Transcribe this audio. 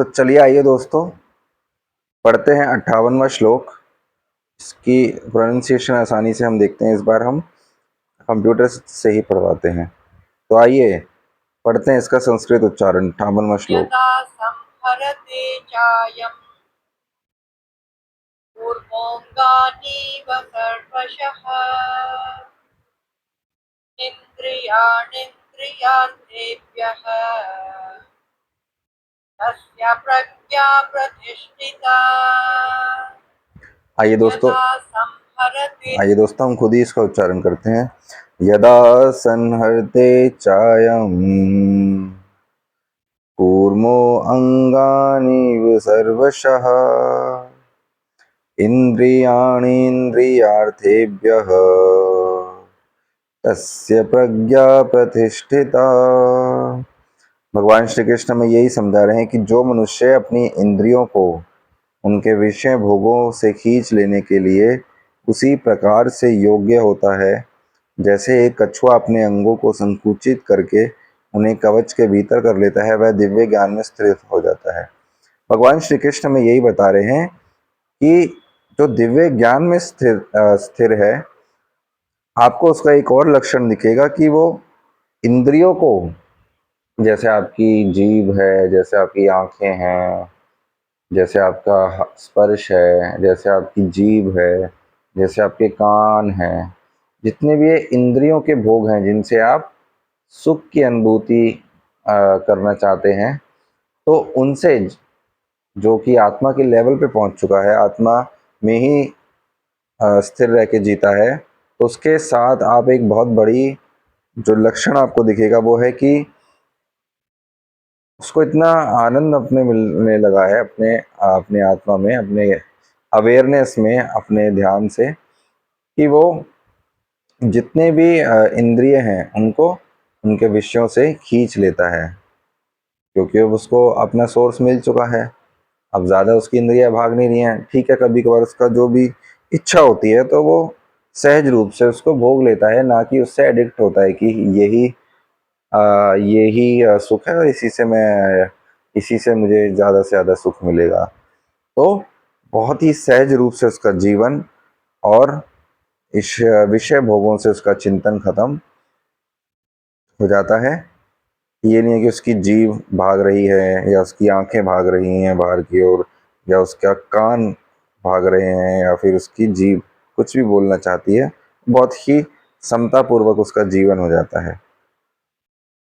तो चलिए आइए दोस्तों, पढ़ते हैं 58वां श्लोक। इसकी प्रोनाउंसिएशन आसानी से हम देखते हैं। इस बार हम कंप्यूटर से ही पढ़वाते हैं। तो आइए पढ़ते हैं इसका संस्कृत उच्चारण। 58वां श्लोक। यदा संहरते चायं कूर्मोऽङ्गानीव सर्वशः इन्द्रियाणीन्द्रियार्थेभ्यः तस्य प्रज्ञा प्रतिष्ठिता। आइए दोस्तों यदा संहरते आइए दोस्तों हम खुद ही इसका उच्चारण करते हैं। यदा संहरते चायं कूर्मो अंगानीव सर्वशः इंद्रियाणीन्द्रियार्थेभ्यः तस्य प्रज्ञा प्रतिष्ठिता। भगवान श्री कृष्ण में यही समझा रहे हैं कि जो मनुष्य अपनी इंद्रियों को उनके विषय भोगों से खींच लेने के लिए उसी प्रकार से योग्य होता है जैसे एक कछुआ अपने अंगों को संकुचित करके उन्हें कवच के भीतर कर लेता है, वह दिव्य ज्ञान में स्थिर हो जाता है। भगवान श्री कृष्ण में यही बता रहे हैं कि जो दिव्य ज्ञान में स्थिर है, आपको उसका एक और लक्षण दिखेगा कि वो इंद्रियों को, जैसे आपकी जीभ है, जैसे आपकी आंखें हैं, जैसे आपका स्पर्श है, जैसे आपकी जीभ है, जैसे आपके कान हैं, जितने भी ये इंद्रियों के भोग हैं जिनसे आप सुख की अनुभूति करना चाहते हैं, तो उनसे जो कि आत्मा के लेवल पे पहुंच चुका है, आत्मा में ही स्थिर रह के जीता है, तो उसके साथ आप एक बहुत बड़ी जो लक्षण आपको दिखेगा वो है कि उसको इतना आनंद अपने मिलने लगा है अपने अपने आत्मा में, अपने अवेयरनेस में, अपने ध्यान से, कि वो जितने भी इंद्रिय हैं उनको उनके विषयों से खींच लेता है, क्योंकि अब उसको अपना सोर्स मिल चुका है। अब ज़्यादा उसकी इंद्रियां भाग नहीं रही हैं। ठीक है, कभी कभार उसका जो भी इच्छा होती है तो वो सहज रूप से उसको भोग लेता है, ना कि उससे एडिक्ट होता है कि यही सुख है और इसी से मुझे ज़्यादा से ज़्यादा सुख मिलेगा। तो बहुत ही सहज रूप से उसका जीवन और इस विषय भोगों से उसका चिंतन खत्म हो जाता है। ये नहीं है कि उसकी जीभ भाग रही है या उसकी आंखें भाग रही हैं बाहर की ओर, या उसका कान भाग रहे हैं, या फिर उसकी जीभ कुछ भी बोलना चाहती है। बहुत ही समतापूर्वक उसका जीवन हो जाता है।